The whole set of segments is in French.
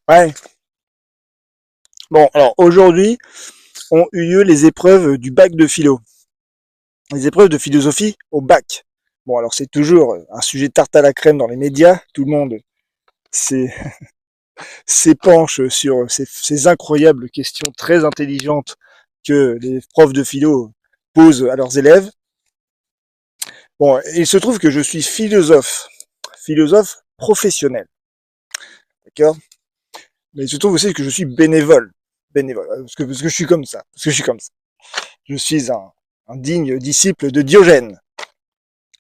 Ouais. Bon, alors aujourd'hui ont eu lieu les épreuves du bac de philo, les épreuves de philosophie au bac. Bon, alors c'est toujours un sujet tarte à la crème dans les médias. Tout le monde s'épanche sur ces incroyables questions très intelligentes que les profs de philo posent à leurs élèves. Bon, il se trouve que je suis philosophe professionnel, d'accord. Mais il se trouve aussi que je suis bénévole, parce que je suis comme ça, parce que je suis comme ça. Je suis un digne disciple de Diogène,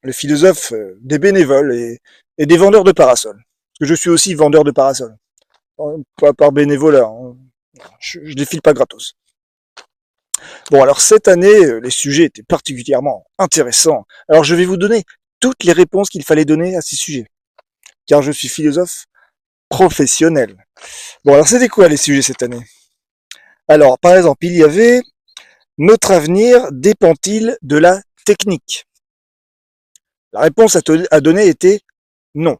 le philosophe des bénévoles et des vendeurs de parasols. Parce que je suis aussi vendeur de parasols. Pas par bénévolat, hein. Je défile pas gratos. Bon, alors cette année, les sujets étaient particulièrement intéressants. Alors je vais vous donner toutes les réponses qu'il fallait donner à ces sujets, car je suis philosophe professionnel. Bon, alors c'était quoi les sujets cette année? Alors, par exemple, il y avait notre avenir dépend-il de la technique? La réponse à donner était non,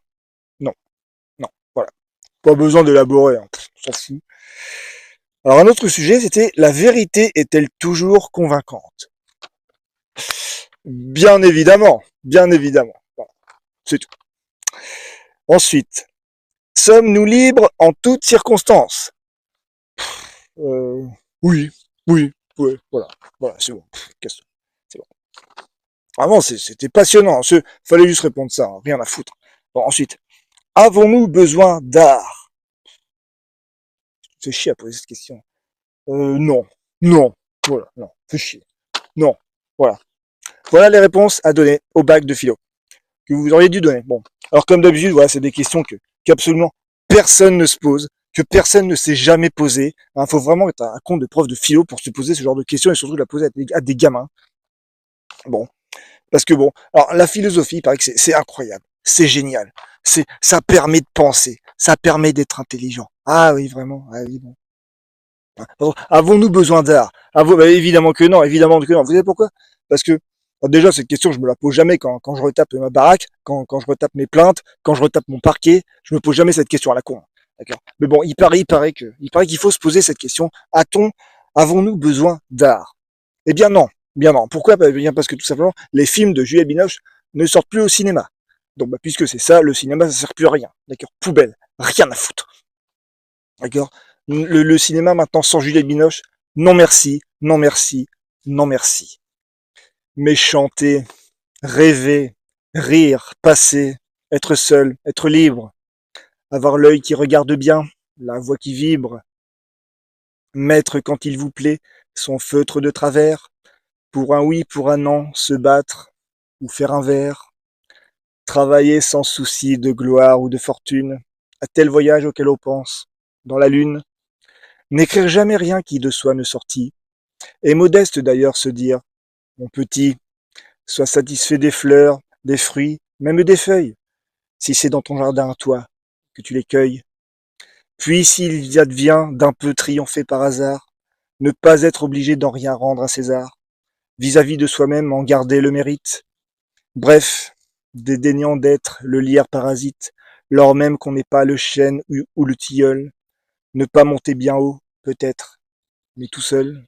non, non. Voilà. Pas besoin d'élaborer, hein. On s'en fout. Alors un autre sujet, c'était la vérité est-elle toujours convaincante? Bien évidemment, bien évidemment. Voilà, c'est tout. Ensuite, sommes-nous libres en toutes circonstances? euh, Oui, oui, oui, voilà, voilà, c'est bon. C'est bon. Vraiment, c'était passionnant. Fallait juste répondre ça, hein, rien à foutre. Bon, ensuite, avons-nous besoin d'art? C'est chier à poser cette question. Non, non, voilà, non, fais chier. Non, voilà. Voilà les réponses à donner au bac de philo, que vous auriez dû donner. Bon, alors comme d'habitude, voilà, c'est des questions qu'absolument personne ne se pose, que personne ne s'est jamais posé. Il faut vraiment être un compte de prof de philo pour se poser ce genre de questions et surtout de la poser à des gamins. Bon, parce que bon, alors la philosophie, il paraît que c'est incroyable, c'est génial, ça permet de penser, ça permet d'être intelligent. Ah oui, vraiment, ah oui, bon. Avons-nous besoin d'art? Bah, évidemment que non, évidemment que non. Vous savez pourquoi? Parce que déjà, cette question, je me la pose jamais quand je retape ma baraque, quand je retape mes plaintes, quand je retape mon parquet, je me pose jamais cette question à la con. D'accord. Mais bon, il paraît qu'il faut se poser cette question. Avons-nous besoin d'art? Eh bien non. Pourquoi? Bien parce que tout simplement, les films de Juliette Binoche ne sortent plus au cinéma. Donc, bah, puisque c'est ça, le cinéma, ça sert plus à rien. D'accord. Poubelle. Rien à foutre. D'accord. Le cinéma maintenant sans Juliette Binoche, non merci, non merci, non merci. Mais chanter, rêver, rire, passer, être seul, être libre, avoir l'œil qui regarde bien, la voix qui vibre, mettre quand il vous plaît son feutre de travers, pour un oui, pour un non, se battre ou faire un verre, travailler sans souci de gloire ou de fortune, à tel voyage auquel on pense, dans la lune, n'écrire jamais rien qui de soi ne sortit, et modeste d'ailleurs se dire, mon petit, sois satisfait des fleurs, des fruits, même des feuilles, si c'est dans ton jardin à toi que tu les cueilles. Puis s'il y advient d'un peu triompher par hasard, ne pas être obligé d'en rien rendre à César, vis-à-vis de soi-même en garder le mérite. Bref, dédaignant d'être le lierre parasite, lors même qu'on n'est pas le chêne ou le tilleul, ne pas monter bien haut, peut-être, mais tout seul.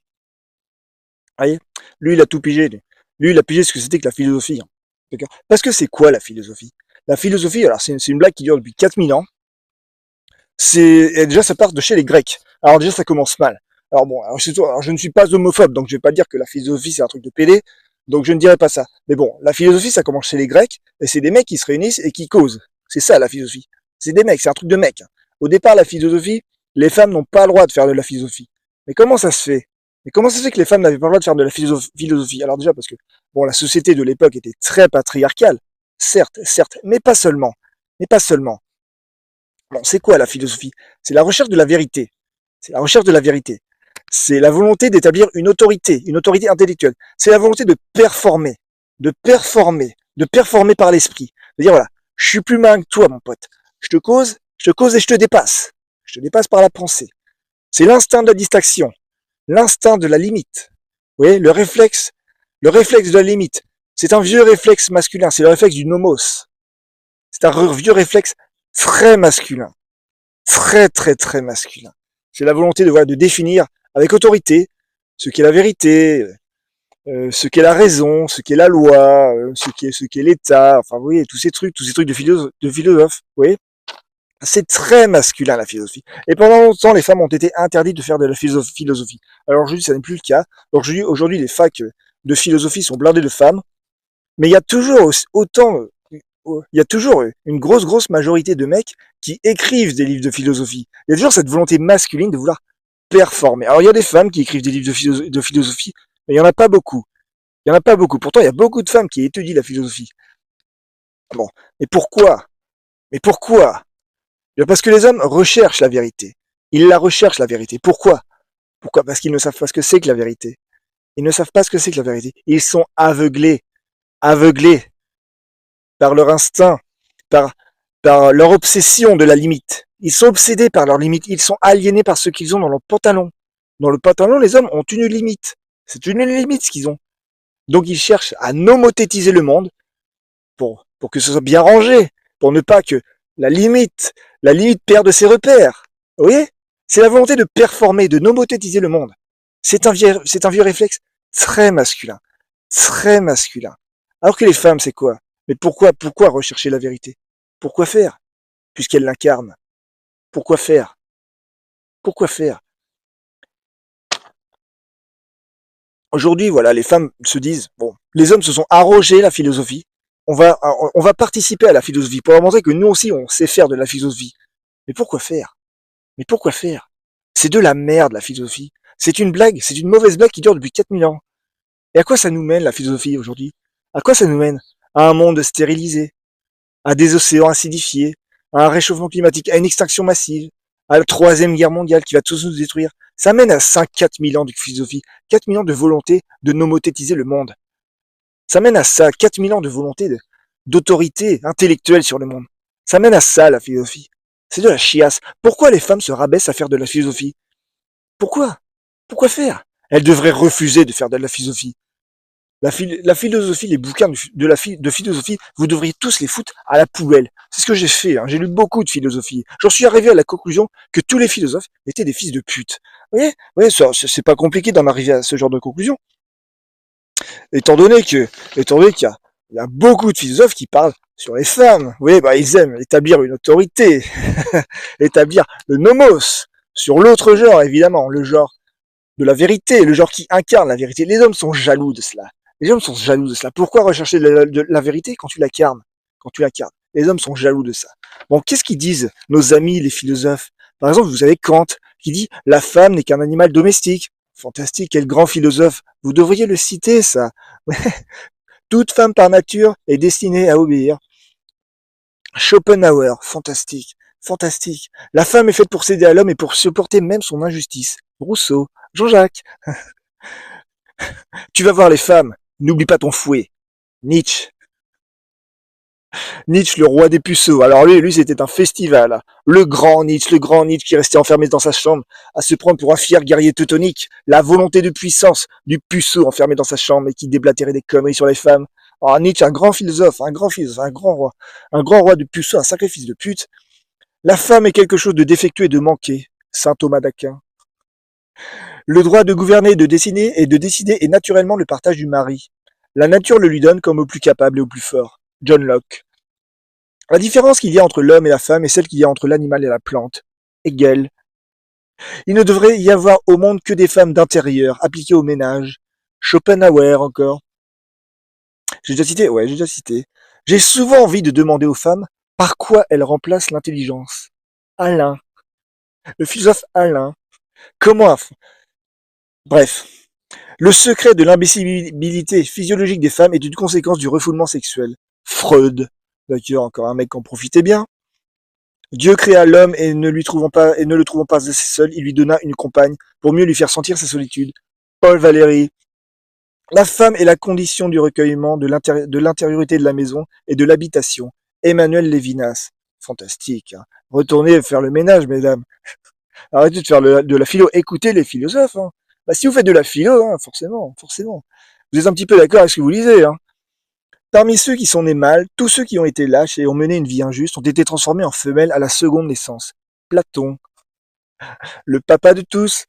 Vous voyez? Lui, il a tout pigé. Lui, il a pigé ce que c'était que la philosophie, hein. D'accord. Parce que c'est quoi la philosophie? La philosophie, alors c'est une blague qui dure depuis 4000 ans. Déjà, ça part de chez les Grecs. Alors déjà, ça commence mal. Alors bon, alors je ne suis pas homophobe, donc je vais pas dire que la philosophie c'est un truc de pédé, donc je ne dirais pas ça. Mais bon, la philosophie, ça commence chez les Grecs, et c'est des mecs qui se réunissent et qui causent. C'est ça la philosophie. C'est des mecs, c'est un truc de mec. Au départ, la philosophie, les femmes n'ont pas le droit de faire de la philosophie. Mais comment ça se fait? Mais comment ça se fait que les femmes n'avaient pas le droit de faire de la philosophie? Alors déjà parce que bon, la société de l'époque était très patriarcale, certes, mais pas seulement. Mais pas seulement. Bon, c'est quoi la philosophie? C'est la recherche de la vérité. C'est la recherche de la vérité. C'est la volonté d'établir une autorité intellectuelle. C'est la volonté de performer par l'esprit. De dire voilà, je suis plus malin que toi, mon pote. Je te cause et je te dépasse. Je te dépasse par la pensée. C'est l'instinct de la distinction, l'instinct de la limite. Vous voyez, le réflexe de la limite. C'est un vieux réflexe masculin, c'est le réflexe du nomos. C'est un vieux réflexe très masculin. très très très masculin. C'est la volonté de, voilà, de définir avec autorité ce qu'est la vérité, ce qu'est la raison, ce qu'est la loi, ce qu'est l'État, enfin vous voyez, tous ces trucs de philosophes, vous voyez. C'est très masculin la philosophie. Et pendant longtemps, les femmes ont été interdites de faire de la philosophie. Alors aujourd'hui, ça n'est plus le cas. Aujourd'hui, les facs de philosophie sont blindées de femmes, mais il y a toujours autant, il y a toujours une grosse majorité de mecs qui écrivent des livres de philosophie. Il y a toujours cette volonté masculine de vouloir performer. Alors il y a des femmes qui écrivent des livres de philosophie, mais il y en a pas beaucoup. Il y en a pas beaucoup. Pourtant, il y a beaucoup de femmes qui étudient la philosophie. Bon, mais pourquoi? Mais pourquoi? Parce que les hommes recherchent la vérité. Ils la recherchent, la vérité. Pourquoi? Pourquoi? Parce qu'ils ne savent pas ce que c'est que la vérité. Ils ne savent pas ce que c'est que la vérité. Ils sont aveuglés par leur instinct, par, par leur obsession de la limite. Ils sont obsédés par leur limite. Ils sont aliénés par ce qu'ils ont dans leur pantalon. Dans le pantalon, les hommes ont une limite. C'est une limite ce qu'ils ont. Donc ils cherchent à nomothétiser le monde pour que ce soit bien rangé, pour ne pas que la limite perde ses repères. Vous voyez? C'est la volonté de performer, de nomothétiser le monde. C'est un vieux réflexe très masculin. Très masculin. Alors que les femmes, c'est quoi? Mais pourquoi rechercher la vérité? Pourquoi faire? Puisqu'elles l'incarnent. Pourquoi faire? Pourquoi faire? Aujourd'hui, voilà, les femmes se disent, bon, les hommes se sont arrogés la philosophie. On va participer à la philosophie pour leur montrer que nous aussi, on sait faire de la philosophie. Mais pourquoi faire? Mais pourquoi faire? C'est de la merde, la philosophie. C'est une blague, c'est une mauvaise blague qui dure depuis 4000 ans. Et à quoi ça nous mène, la philosophie, aujourd'hui? À quoi ça nous mène? À un monde stérilisé, à des océans acidifiés, à un réchauffement climatique, à une extinction massive, à la troisième guerre mondiale qui va tous nous détruire. Ça mène à 4 000 ans de philosophie, 4 000 ans de volonté de nomothétiser le monde. Ça mène à ça, 4 000 ans de volonté d'autorité intellectuelle sur le monde. Ça mène à ça, la philosophie. C'est de la chiasse. Pourquoi les femmes se rabaissent à faire de la philosophie? Pourquoi? Pourquoi faire? Elles devraient refuser de faire de la philosophie. La philosophie, les bouquins de philosophie, vous devriez tous les foutre à la poubelle. C'est ce que j'ai fait. Hein. J'ai lu beaucoup de philosophie. J'en suis arrivé à la conclusion que tous les philosophes étaient des fils de pute. Vous voyez, c'est pas compliqué d'en arriver à ce genre de conclusion. Étant donné qu'il y a beaucoup de philosophes qui parlent sur les femmes. Oui, bah, ils aiment établir une autorité, établir le nomos sur l'autre genre, évidemment, le genre de la vérité, le genre qui incarne la vérité. Les hommes sont jaloux de cela. Les hommes sont jaloux de cela. Pourquoi rechercher de la vérité quand tu l'incarnes? Quand tu l'incarnes. Les hommes sont jaloux de ça. Bon, qu'est-ce qu'ils disent, nos amis, les philosophes? Par exemple, vous avez Kant, qui dit « La femme n'est qu'un animal domestique ». Fantastique, quel grand philosophe. Vous devriez le citer, ça. Toute femme par nature est destinée à obéir. Schopenhauer, fantastique, fantastique. La femme est faite pour céder à l'homme et pour supporter même son injustice. Rousseau, Jean-Jacques. Tu vas voir les femmes, n'oublie pas ton fouet. Nietzsche. Nietzsche, le roi des puceaux. Alors lui c'était un festival. Le grand Nietzsche qui restait enfermé dans sa chambre, à se prendre pour un fier guerrier teutonique. La volonté de puissance du puceau enfermé dans sa chambre et qui déblatérait des conneries sur les femmes. Alors Nietzsche, un grand philosophe, un grand roi. Un grand roi de puceau, un sacrifice de pute. La femme est quelque chose de défectueux et de manqué. Saint Thomas d'Aquin. Le droit de gouverner de décider est naturellement le partage du mari. La nature le lui donne comme au plus capable et au plus fort. John Locke. La différence qu'il y a entre l'homme et la femme est celle qu'il y a entre l'animal et la plante. Hegel. Il ne devrait y avoir au monde que des femmes d'intérieur, appliquées au ménage. Schopenhauer encore. J'ai déjà cité? Ouais, j'ai déjà cité. J'ai souvent envie de demander aux femmes par quoi elles remplacent l'intelligence. Alain. Le philosophe Alain. Comment? Bref. Le secret de l'imbécilité physiologique des femmes est une conséquence du refoulement sexuel. Freud. D'ailleurs, encore un mec qui en profitait bien. Dieu créa l'homme et ne le trouvant pas assez seul, il lui donna une compagne pour mieux lui faire sentir sa solitude. Paul Valéry. La femme est la condition du recueillement, de l'intériorité de la maison et de l'habitation. Emmanuel Lévinas. Fantastique. Hein. Retournez faire le ménage, mesdames. Arrêtez de faire de la philo. Écoutez les philosophes. Hein. Bah, si vous faites de la philo, hein, forcément. Vous êtes un petit peu d'accord avec ce que vous lisez. Hein. Parmi ceux qui sont nés mâles, tous ceux qui ont été lâches et ont mené une vie injuste ont été transformés en femelles à la seconde naissance. Platon, le papa de tous.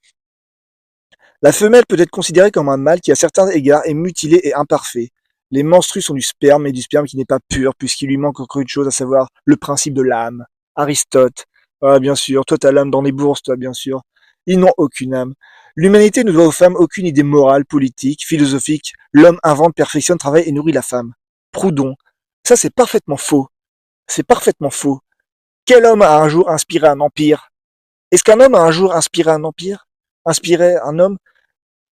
La femelle peut être considérée comme un mâle qui à certains égards est mutilé et imparfait. Les menstrues sont du sperme, et du sperme qui n'est pas pur, puisqu'il lui manque encore une chose, à savoir le principe de l'âme. Aristote. Ah, bien sûr, toi t'as l'âme dans les bourses, toi, bien sûr. Ils n'ont aucune âme. L'humanité ne doit aux femmes aucune idée morale, politique, philosophique. L'homme invente, perfectionne, travaille et nourrit la femme. Proudhon. Ça, c'est parfaitement faux. C'est parfaitement faux. Quel homme a un jour inspiré un empire? Est-ce qu'un homme a un jour inspiré un empire? Inspiré un homme?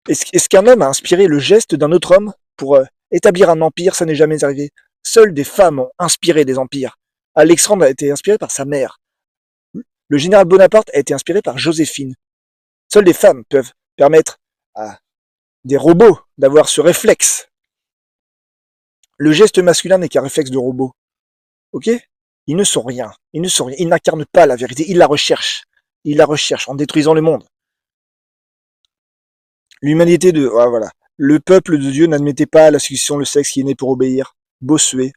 Est-ce qu'un homme a inspiré le geste d'un autre homme pour établir un empire? Ça n'est jamais arrivé. Seules des femmes ont inspiré des empires. Alexandre a été inspiré par sa mère. Le général Bonaparte a été inspiré par Joséphine. Seules des femmes peuvent permettre à des robots d'avoir ce réflexe. Le geste masculin n'est qu'un réflexe de robot. Ok? Ils ne sont rien. Ils ne sont rien. Ils n'incarnent pas la vérité. Ils la recherchent. Ils la recherchent en détruisant le monde. L'humanité de... Ah, voilà. Le peuple de Dieu n'admettait pas la succession, le sexe qui est né pour obéir. Bossuet.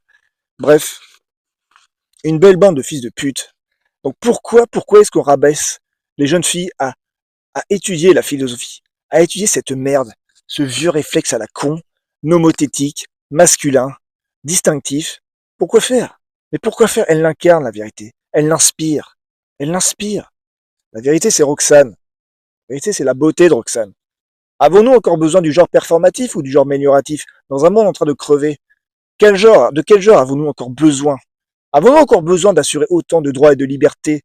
Bref. Une belle bande de fils de pute. Donc pourquoi est-ce qu'on rabaisse les jeunes filles à étudier la philosophie, à étudier cette merde, ce vieux réflexe à la con, nomothétique, masculin, distinctif? Pourquoi faire? Mais pourquoi faire? Elle l'incarne, la vérité. Elle l'inspire. Elle l'inspire. La vérité, c'est Roxane. La vérité, c'est la beauté de Roxane. Avons-nous encore besoin du genre performatif ou du genre amélioratif dans un monde en train de crever? De quel genre avons-nous encore besoin? Avons-nous encore besoin d'assurer autant de droits et de liberté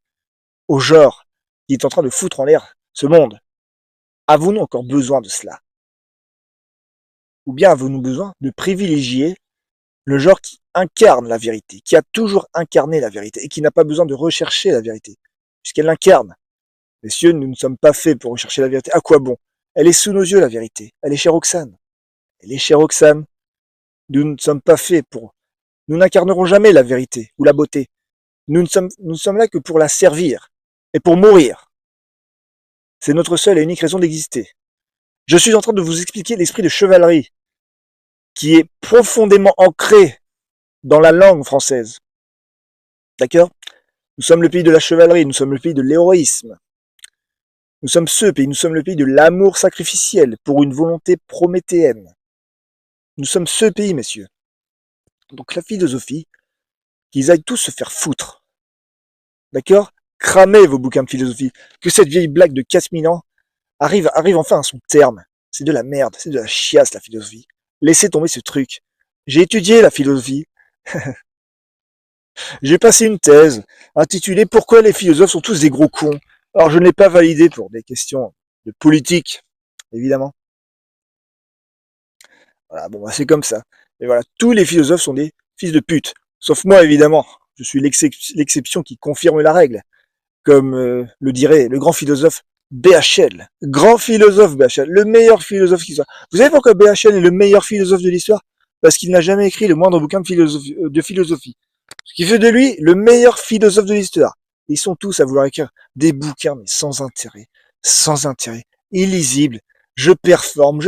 au genre qui est en train de foutre en l'air ce monde? Avons-nous encore besoin de cela? Ou bien avons-nous besoin de privilégier le genre qui incarne la vérité, qui a toujours incarné la vérité et qui n'a pas besoin de rechercher la vérité, puisqu'elle l'incarne? Messieurs, nous ne sommes pas faits pour rechercher la vérité. À quoi bon? Elle est sous nos yeux, la vérité. Elle est chez Roxane. Elle est chez Roxane. Nous ne sommes pas faits pour... Nous n'incarnerons jamais la vérité ou la beauté. Nous ne sommes là que pour la servir et pour mourir. C'est notre seule et unique raison d'exister. Je suis en train de vous expliquer l'esprit de chevalerie qui est profondément ancré dans la langue française. D'accord? Nous sommes le pays de la chevalerie, nous sommes le pays de l'héroïsme. Nous sommes ce pays, nous sommes le pays de l'amour sacrificiel pour une volonté prométhéenne. Nous sommes ce pays, messieurs. Donc la philosophie, qu'ils aillent tous se faire foutre. D'accord? Cramez vos bouquins de philosophie. Que cette vieille blague de 4000 ans arrive enfin à son terme. C'est de la merde, c'est de la chiasse la philosophie. Laissez tomber ce truc. J'ai étudié la philosophie. J'ai passé une thèse intitulée Pourquoi les philosophes sont tous des gros cons. Alors je ne l'ai pas validé pour des questions de politique, évidemment. Voilà, bon, bah, c'est comme ça. Et voilà, tous les philosophes sont des fils de pute. Sauf moi, évidemment. Je suis l'exception qui confirme la règle. Comme le dirait le grand philosophe BHL. Grand philosophe BHL, le meilleur philosophe qui soit. Vous savez pourquoi BHL est le meilleur philosophe de l'histoire? Parce qu'il n'a jamais écrit le moindre bouquin de philosophie. Ce qui fait de lui le meilleur philosophe de l'histoire. Ils sont tous à vouloir écrire des bouquins, mais sans intérêt, illisibles. Je performe.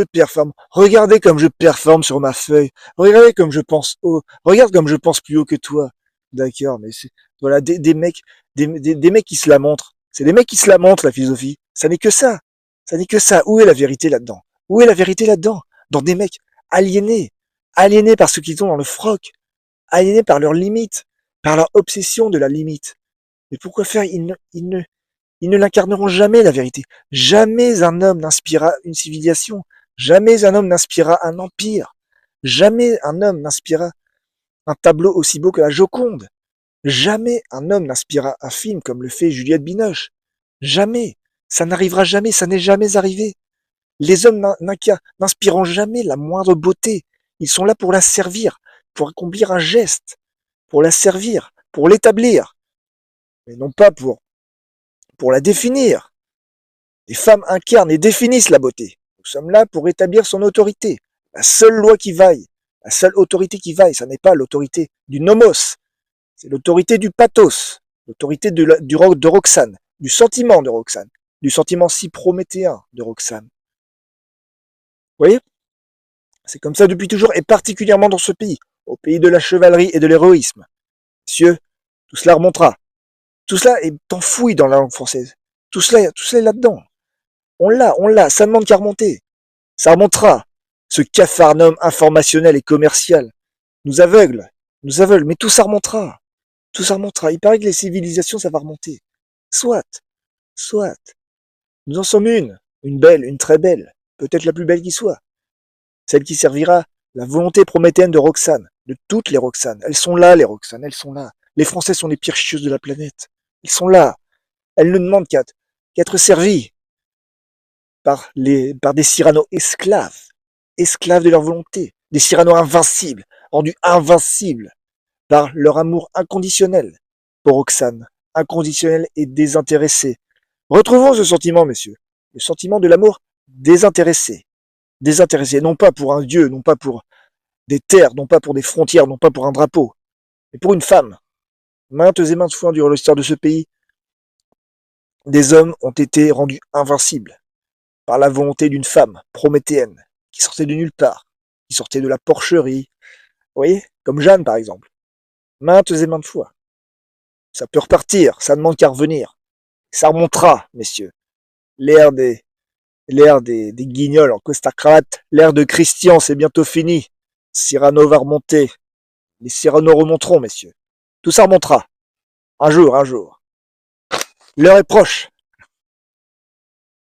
Regardez comme je performe sur ma feuille. Regardez comme je pense haut. Regarde comme je pense plus haut que toi. D'accord, mais c'est, voilà, des mecs, des mecs qui se la montrent. C'est des mecs qui se la montrent, la philosophie. Ça n'est que ça. Ça n'est que ça. Où est la vérité là-dedans? Où est la vérité là-dedans? Dans des mecs aliénés. Aliénés par ce qu'ils ont dans le froc. Aliénés par leurs limites. Par leur obsession de la limite. Mais pourquoi faire? Ils ne l'incarneront jamais, la vérité. Jamais un homme n'inspirera une civilisation. Jamais un homme n'inspirera un empire. Jamais un homme n'inspirera un tableau aussi beau que la Joconde. Jamais un homme n'inspirera un film comme le fait Juliette Binoche. Jamais. Ça n'arrivera jamais, ça n'est jamais arrivé. Les hommes n'inspireront jamais la moindre beauté. Ils sont là pour la servir, pour accomplir un geste, pour la servir, pour l'établir, mais non pas pour la définir. Les femmes incarnent et définissent la beauté. Nous sommes là pour établir son autorité. La seule loi qui vaille, la seule autorité qui vaille, ça n'est pas l'autorité du nomos, c'est l'autorité du pathos, l'autorité de Roxane, du sentiment de Roxane, du sentiment si prométhéen de Roxane. Vous voyez? C'est comme ça depuis toujours, et particulièrement dans ce pays, au pays de la chevalerie et de l'héroïsme. Messieurs, tout cela remontera. Tout cela est enfoui dans la langue française. Tout cela est là-dedans. On l'a, ça ne demande qu'à remonter. Ça remontera. Ce capharnaüm informationnel et commercial nous aveugle, mais tout ça remontera. Tout ça remontera. Il paraît que les civilisations, ça va remonter. Soit, soit. Nous en sommes une belle, une très belle, peut-être la plus belle qui soit. Celle qui servira la volonté prométhéenne de Roxane, de toutes les Roxanes. Elles sont là, les Roxanes, elles sont là. Les Français sont les pires chieuses de la planète. Ils sont là. Elles ne demandent qu'à être servies par des Cyrano esclaves, esclaves de leur volonté, des Cyrano invincibles, rendus invincibles par leur amour inconditionnel pour Roxane, inconditionnel et désintéressé. Retrouvons ce sentiment, messieurs, le sentiment de l'amour désintéressé, désintéressé, non pas pour un dieu, non pas pour des terres, non pas pour des frontières, non pas pour un drapeau, mais pour une femme. Maintes et maintes fois durant l'histoire de ce pays, des hommes ont été rendus invincibles par la volonté d'une femme prométhéenne qui sortait de nulle part, qui sortait de la porcherie, vous voyez, comme Jeanne par exemple. Maintes et maintes fois. Ça peut repartir, ça ne manque qu'à revenir. Ça remontera, messieurs. L'ère des guignols en costard-cravate, l'ère de Christian, c'est bientôt fini. Cyrano va remonter. Les Cyrano remonteront, messieurs. Tout ça remontera. Un jour, un jour. L'heure est proche.